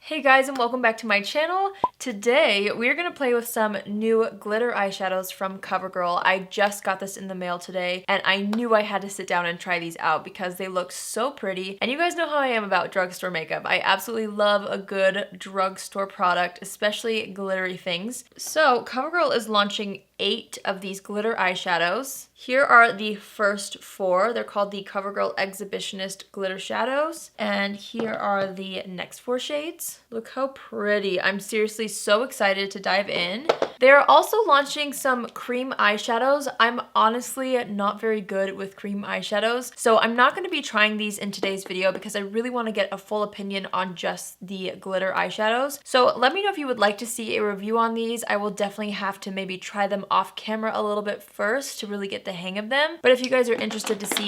Hey guys, and welcome back to my channel. Today we're gonna play with some new glitter eyeshadows from Covergirl. I just got this in the mail today and I knew I had to sit down and try these out because they look so pretty. And you guys know how I am about drugstore makeup. I absolutely love a good drugstore product, especially glittery things. So Covergirl is launching 8 of these glitter eyeshadows. Here are the first 4. They're called the Covergirl Exhibitionist Glitter Shadows. And here are the next 4 shades. Look how pretty. I'm seriously so excited to dive in. They're also launching some cream eyeshadows. I'm honestly not very good with cream eyeshadows, so I'm not going to be trying these in today's video because I really want to get a full opinion on just the glitter eyeshadows. So let me know if you would like to see a review on these. I will definitely have to maybe try them off camera a little bit first to really get the hang of them. But if you guys are interested to see,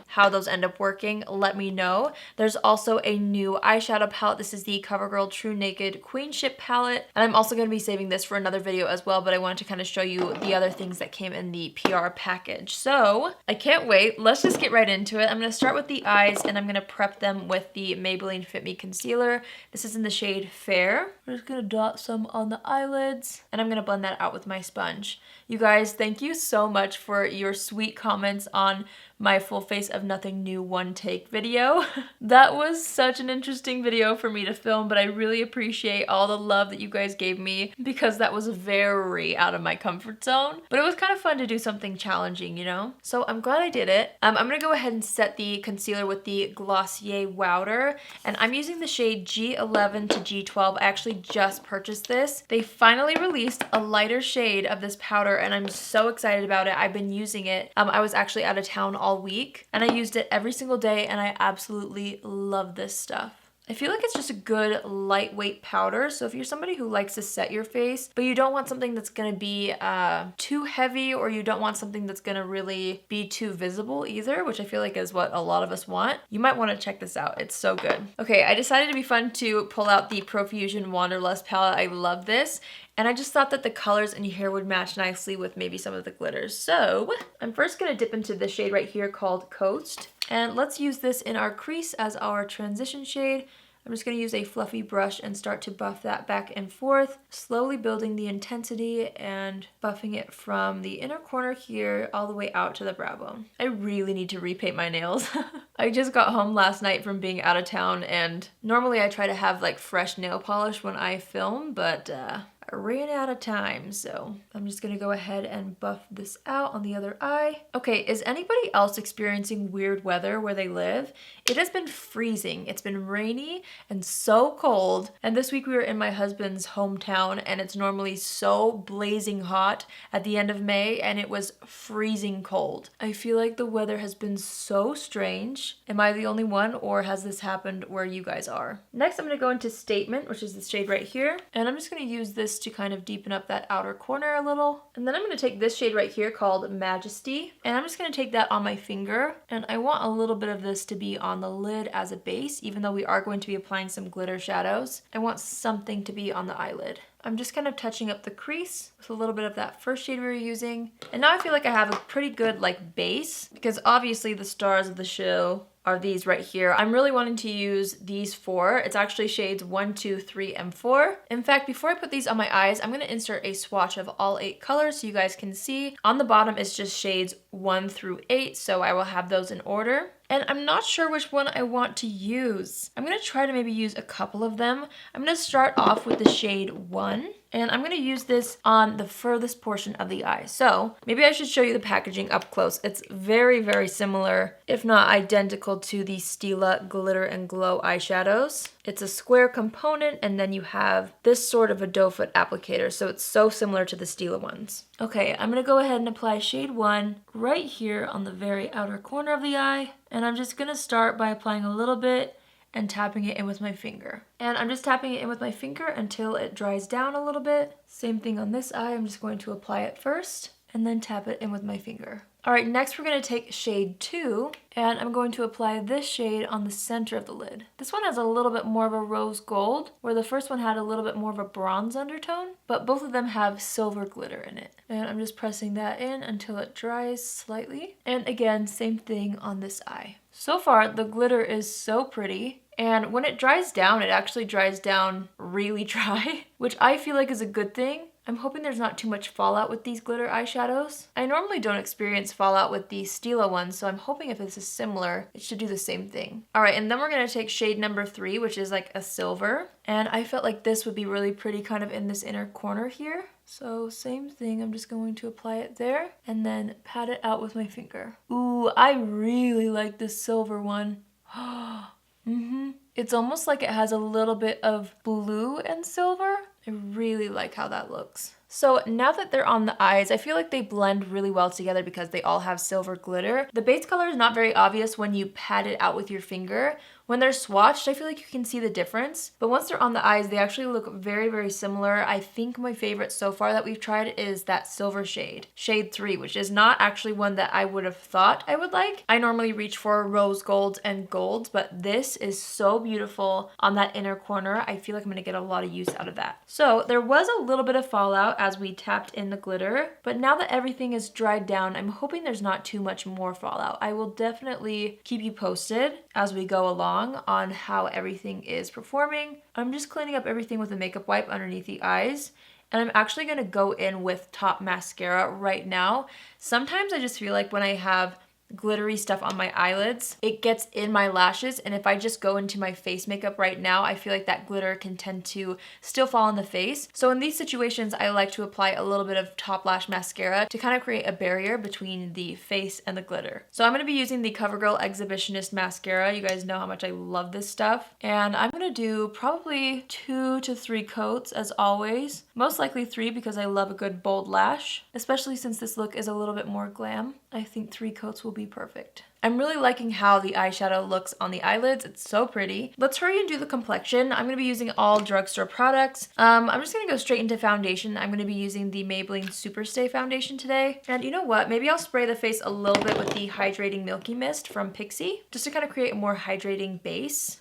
how those end up working, let me know. There's also a new eyeshadow palette. This is the CoverGirl True Naked Queenship palette. And I'm also going to be saving this for another video as well, but I wanted to kind of show you the other things that came in the PR package. So I can't wait. Let's just get right into it. I'm going to start with the eyes and I'm going to prep them with the Maybelline Fit Me Concealer. This is in the shade Fair. I'm just going to dot some on the eyelids and I'm going to blend that out with my sponge. You guys, thank you so much for your sweet comments on my full face of nothing new one take video. That was such an interesting video for me to film, but I really appreciate all the love that you guys gave me because that was very out of my comfort zone. But it was kind of fun to do something challenging, So I'm glad I did it. I'm gonna go ahead and set the concealer with the Glossier Wowder, and I'm using the shade G11 to G12. I actually just purchased this. They finally released a lighter shade of this powder, and I'm so excited about it. I've been using it. I was actually out of town all week and I used it every single day and I absolutely love this stuff. I feel like it's just a good lightweight powder, so if you're somebody who likes to set your face, but you don't want something that's gonna be too heavy, or you don't want something that's gonna really be too visible either, which I feel like is what a lot of us want, you might want to check this out. It's so good. Okay, I decided to be fun to pull out the Profusion Wanderlust palette. I love this. And I just thought that the colors in here would match nicely with maybe some of the glitters. So I'm first gonna dip into this shade right here called Coast. And let's use this in our crease as our transition shade. I'm just gonna use a fluffy brush and start to buff that back and forth, slowly building the intensity and buffing it from the inner corner here all the way out to the brow bone. I really need to repaint my nails. I just got home last night from being out of town, and normally I try to have like fresh nail polish when I film, but I ran out of time, so I'm just gonna go ahead and buff this out on the other eye. Okay, is anybody else experiencing weird weather where they live? It has been freezing. It's been rainy and so cold. And this week we were in my husband's hometown and it's normally so blazing hot at the end of May and it was freezing cold. I feel like the weather has been so strange. Am I the only one, or has this happened where you guys are? Next, I'm gonna go into Statement, which is the shade right here. And I'm just gonna use this to kind of deepen up that outer corner a little. And then I'm gonna take this shade right here called Majesty. And I'm just gonna take that on my finger. And I want a little bit of this to be on the lid as a base, even though we are going to be applying some glitter shadows. I want something to be on the eyelid. I'm just kind of touching up the crease with a little bit of that first shade we were using. And now I feel like I have a pretty good base, because obviously the stars of the show are these right here. I'm really wanting to use these 4. It's actually shades 1, 2, 3, and 4. In fact, before I put these on my eyes, I'm gonna insert a swatch of all 8 colors so you guys can see. On the bottom is just shades 1 through 8, so I will have those in order. And I'm not sure which one I want to use. I'm gonna try to maybe use a couple of them. I'm gonna start off with the shade 1. And I'm gonna use this on the furthest portion of the eye. So maybe I should show you the packaging up close. It's very, very similar, if not identical, to the Stila Glitter and Glow eyeshadows. It's a square component, and then you have this sort of a doe foot applicator. So it's so similar to the Stila ones. Okay, I'm gonna go ahead and apply shade 1 right here on the very outer corner of the eye. And I'm just gonna start by applying a little bit and tapping it in with my finger. And I'm just tapping it in with my finger until it dries down a little bit. Same thing on this eye. I'm just going to apply it first and then tap it in with my finger. All right, next we're gonna take shade 2, and I'm going to apply this shade on the center of the lid. This one has a little bit more of a rose gold, where the first one had a little bit more of a bronze undertone, but both of them have silver glitter in it. And I'm just pressing that in until it dries slightly. And again, same thing on this eye. So far, the glitter is so pretty. And when it dries down, it actually dries down really dry, which I feel like is a good thing. I'm hoping there's not too much fallout with these glitter eyeshadows. I normally don't experience fallout with the Stila ones, so I'm hoping if this is similar, it should do the same thing. All right, and then we're gonna take shade number 3, which is like a silver. And I felt like this would be really pretty kind of in this inner corner here. So same thing, I'm just going to apply it there and then pat it out with my finger. Ooh, I really like this silver one. It's almost like it has a little bit of blue and silver. I really like how that looks. So now that they're on the eyes, I feel like they blend really well together because they all have silver glitter. The base color is not very obvious when you pat it out with your finger. When they're swatched, I feel like you can see the difference. But once they're on the eyes, they actually look very, very similar. I think my favorite so far that we've tried is that silver shade, shade 3, which is not actually one that I would have thought I would like. I normally reach for rose golds and golds, but this is so beautiful on that inner corner. I feel like I'm gonna get a lot of use out of that. So there was a little bit of fallout as we tapped in the glitter, but now that everything is dried down, I'm hoping there's not too much more fallout. I will definitely keep you posted as we go along on how everything is performing. I'm just cleaning up everything with a makeup wipe underneath the eyes. And I'm actually gonna go in with top mascara right now. Sometimes I just feel like when I have glittery stuff on my eyelids, it gets in my lashes, and if I just go into my face makeup right now, I feel like that glitter can tend to still fall on the face. So in these situations, I like to apply a little bit of top lash mascara to kind of create a barrier between the face and the glitter. So I'm going to be using the Covergirl Exhibitionist mascara. You guys know how much I love this stuff, and I'm going to do probably 2 to 3 coats as always. Most likely 3 because I love a good bold lash, especially since this look is a little bit more glam. I think 3 coats will be perfect. I'm really liking how the eyeshadow looks on the eyelids. It's so pretty. Let's hurry and do the complexion. I'm going to be using all drugstore products. I'm just going to go straight into foundation. I'm going to be using the Maybelline Superstay foundation today. And you know what? Maybe I'll spray the face a little bit with the Hydrating Milky Mist from Pixi, just to kind of create a more hydrating base.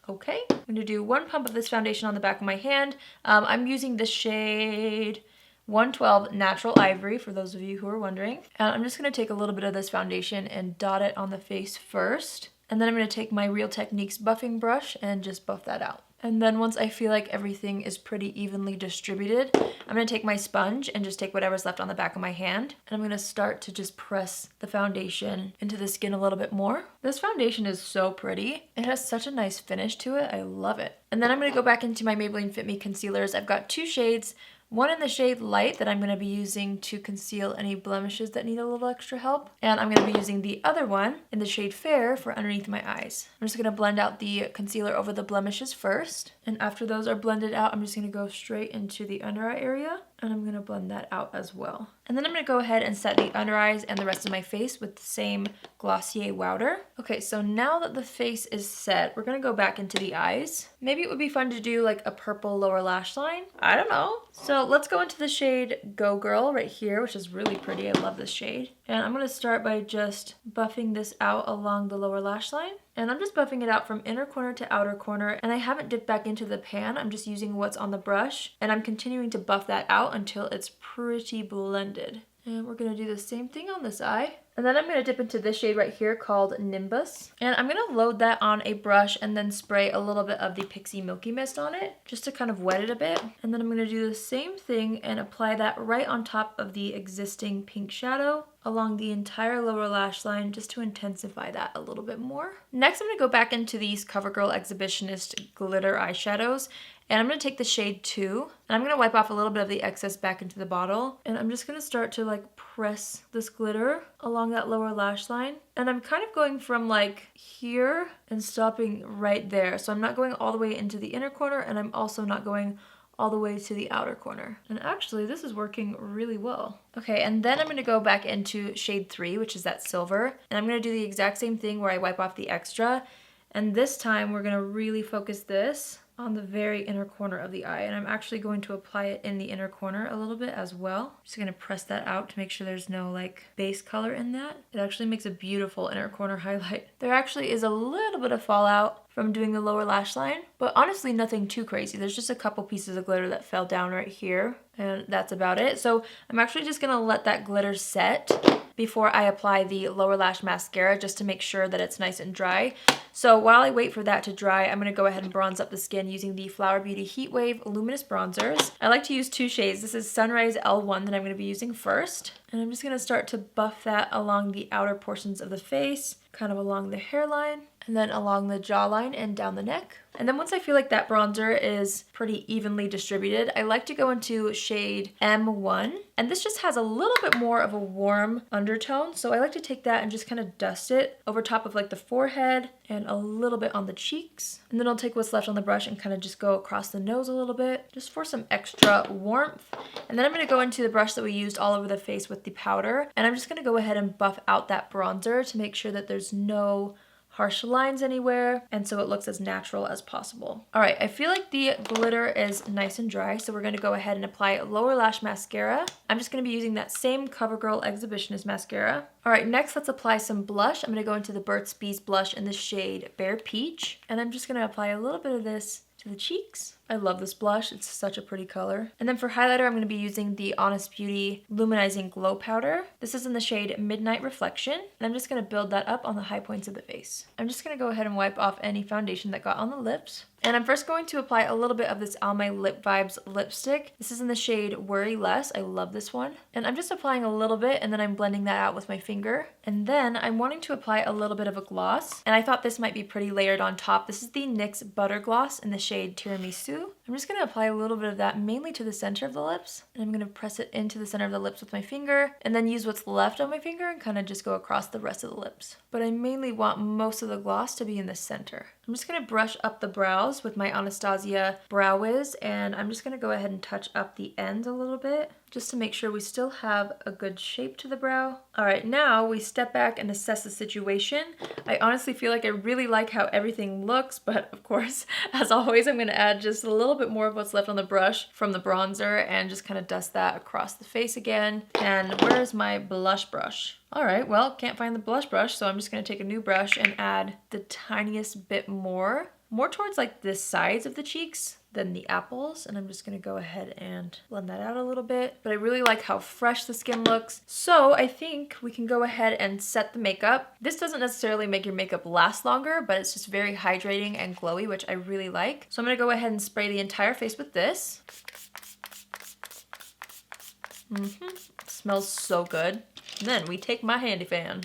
Okay, I'm going to do 1 pump of this foundation on the back of my hand. I'm using the shade 112 Natural Ivory, for those of you who are wondering. And I'm just going to take a little bit of this foundation and dot it on the face first. And then I'm going to take my Real Techniques buffing brush and just buff that out. And then once I feel like everything is pretty evenly distributed, I'm going to take my sponge and just take whatever's left on the back of my hand. And I'm going to start to just press the foundation into the skin a little bit more. This foundation is so pretty. It has such a nice finish to it. I love it. And then I'm going to go back into my Maybelline Fit Me concealers. I've got 2 shades. One in the shade Light that I'm going to be using to conceal any blemishes that need a little extra help. And I'm going to be using the other one in the shade Fair for underneath my eyes. I'm just going to blend out the concealer over the blemishes first. And after those are blended out, I'm just going to go straight into the under eye area. And I'm going to blend that out as well. And then I'm going to go ahead and set the under eyes and the rest of my face with the same Glossier Wowder. Okay, so now that the face is set, we're going to go back into the eyes. Maybe it would be fun to do like a purple lower lash line. I don't know. So let's go into the shade Go Girl right here, which is really pretty. I love this shade. And I'm going to start by just buffing this out along the lower lash line. And I'm just buffing it out from inner corner to outer corner. And I haven't dipped back into the pan. I'm just using what's on the brush. And I'm continuing to buff that out until it's pretty blended. And we're going to do the same thing on this eye. And then I'm going to dip into this shade right here called Nimbus. And I'm going to load that on a brush and then spray a little bit of the Pixi Milky Mist on it, just to kind of wet it a bit. And then I'm going to do the same thing and apply that right on top of the existing pink shadow along the entire lower lash line, just to intensify that a little bit more. Next, I'm going to go back into these Covergirl Exhibitionist glitter eyeshadows. And I'm going to take the shade 2, and I'm going to wipe off a little bit of the excess back into the bottle. And I'm just going to start to like press this glitter along that lower lash line. And I'm kind of going from like here and stopping right there. So I'm not going all the way into the inner corner, and I'm also not going all the way to the outer corner. And actually, this is working really well. Okay, and then I'm going to go back into shade 3, which is that silver. And I'm going to do the exact same thing where I wipe off the extra. And this time, we're going to really focus this on the very inner corner of the eye. And I'm actually going to apply it in the inner corner a little bit as well. Just going to press that out to make sure there's no like base color in that. It actually makes a beautiful inner corner highlight. There actually is a little bit of fallout from doing the lower lash line, but honestly nothing too crazy. There's just a couple pieces of glitter that fell down right here, and that's about it. So I'm actually just gonna let that glitter set, before I apply the lower lash mascara, just to make sure that it's nice and dry. So while I wait for that to dry, I'm going to go ahead and bronze up the skin using the Flower Beauty Heat Wave Luminous Bronzers. I like to use 2 shades. This is Sunrise L1 that I'm going to be using first. And I'm just going to start to buff that along the outer portions of the face, kind of along the hairline, and then along the jawline and down the neck. And then once I feel like that bronzer is pretty evenly distributed, I like to go into shade M1. And this just has a little bit more of a warm undertone. So I like to take that and just kind of dust it over top of like the forehead and a little bit on the cheeks. And then I'll take what's left on the brush and kind of just go across the nose a little bit, just for some extra warmth. And then I'm going to go into the brush that we used all over the face with the powder. And I'm just going to go ahead and buff out that bronzer to make sure that there's no harsh lines anywhere, and so it looks as natural as possible. All right, I feel like the glitter is nice and dry, so we're gonna go ahead and apply lower lash mascara. I'm just gonna be using that same CoverGirl Exhibitionist mascara. All right, next let's apply some blush. I'm gonna go into the Burt's Bees blush in the shade Bare Peach, and I'm just gonna apply a little bit of this to the cheeks. I love this blush, it's such a pretty color. And then for highlighter, I'm going to be using the Honest Beauty Luminizing Glow Powder. This is in the shade Midnight Reflection, and I'm just going to build that up on the high points of the face. I'm just going to go ahead and wipe off any foundation that got on the lips. And I'm first going to apply a little bit of this All My Lip Vibes lipstick. This is in the shade Worry Less. I love this one. And I'm just applying a little bit, and then I'm blending that out with my finger. And then I'm wanting to apply a little bit of a gloss, and I thought this might be pretty layered on top. This is the NYX Butter Gloss in the shade Tiramisu. I'm just going to apply a little bit of that mainly to the center of the lips, and I'm going to press it into the center of the lips with my finger, and then use what's left on my finger and kind of just go across the rest of the lips. But I mainly want most of the gloss to be in the center. I'm just going to brush up the brows with my Anastasia Brow Wiz, and I'm just going to go ahead and touch up the ends a little bit just to make sure we still have a good shape to the brow. All right, now we step back and assess the situation. I honestly feel like I really like how everything looks, but of course, as always, I'm going to add just a little bit more of what's left on the brush from the bronzer and just kind of dust that across the face again. And where's my blush brush? All right, well, can't find the blush brush, so I'm just going to take a new brush and add the tiniest bit more towards like the sides of the cheeks than the apples, and I'm just gonna go ahead and blend that out a little bit. But I really like how fresh the skin looks, so I think we can go ahead and set the makeup. This doesn't necessarily make your makeup last longer, but it's just very hydrating and glowy, which I really like. So I'm gonna go ahead and spray the entire face with this. It smells so good. And then we take my handy fan,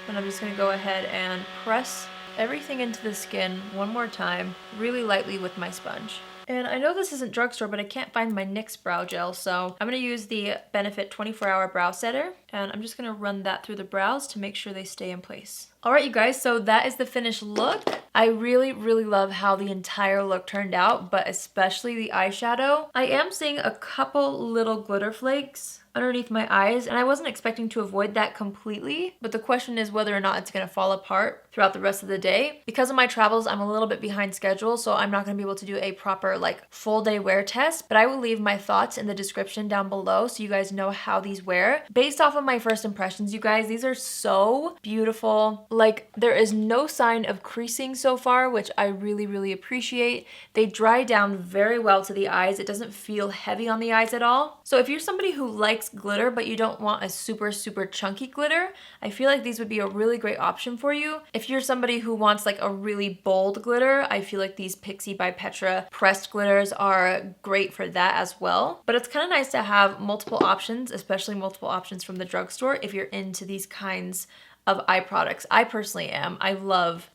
and I'm just gonna go ahead and press everything into the skin one more time, really lightly with my sponge. And I know this isn't drugstore, but I can't find my NYX brow gel, so I'm going to use the Benefit 24-Hour Brow Setter, and I'm just going to run that through the brows to make sure they stay in place. Alright you guys, so that is the finished look. I really love how the entire look turned out, but especially the eyeshadow. I am seeing a couple little glitter flakes underneath my eyes, and I wasn't expecting to avoid that completely, but the question is whether or not it's going to fall apart throughout the rest of the day. Because of my travels, I'm a little bit behind schedule, so I'm not going to be able to do a proper like full day wear test, but I will leave my thoughts in the description down below so you guys know how these wear. Based off of my first impressions, you guys, these are so beautiful. Like, there is no sign of creasing so far, which I really appreciate. They dry down very well to the eyes. It doesn't feel heavy on the eyes at all. So if you're somebody who likes glitter but you don't want a super chunky glitter, I feel like these would be a really great option for you. If you're somebody who wants like a really bold glitter, I feel like these Pixie by Petra pressed glitters are great for that as well. But it's kind of nice to have multiple options, especially multiple options from the drugstore if you're into these kinds of eye products. I personally am. I love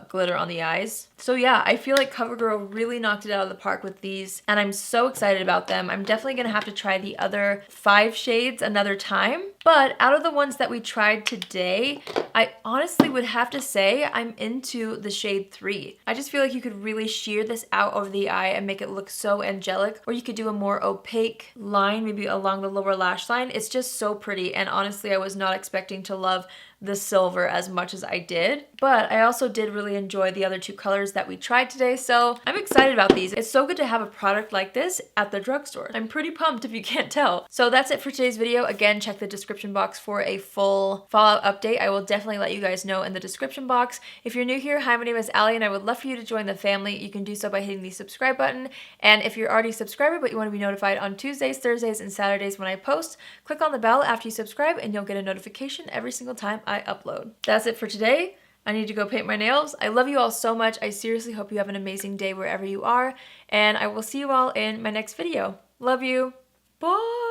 glitter on the eyes. So yeah, I feel like CoverGirl really knocked it out of the park with these, and I'm so excited about them. I'm definitely gonna have to try the other 5 shades another time, but out of the ones that we tried today, I honestly would have to say I'm into the shade 3. I just feel like you could really sheer this out over the eye and make it look so angelic, or you could do a more opaque line, maybe along the lower lash line. It's just so pretty, and honestly, I was not expecting to love the silver as much as I did, but I also did really enjoy the other two colors that we tried today, so I'm excited about these. It's so good to have a product like this at the drugstore. I'm pretty pumped if you can't tell. So that's it for today's video. Again, check the description box for a full Fallout update. I will definitely let you guys know in the description box. If you're new here, hi, my name is Allie, and I would love for you to join the family. You can do so by hitting the subscribe button, and if you're already a subscriber but you want to be notified on Tuesdays, Thursdays, and Saturdays when I post, click on the bell after you subscribe and you'll get a notification every single time I upload. That's it for today. I need to go paint my nails. I love you all so much. I seriously hope you have an amazing day wherever you are, and I will see you all in my next video. Love you. Bye!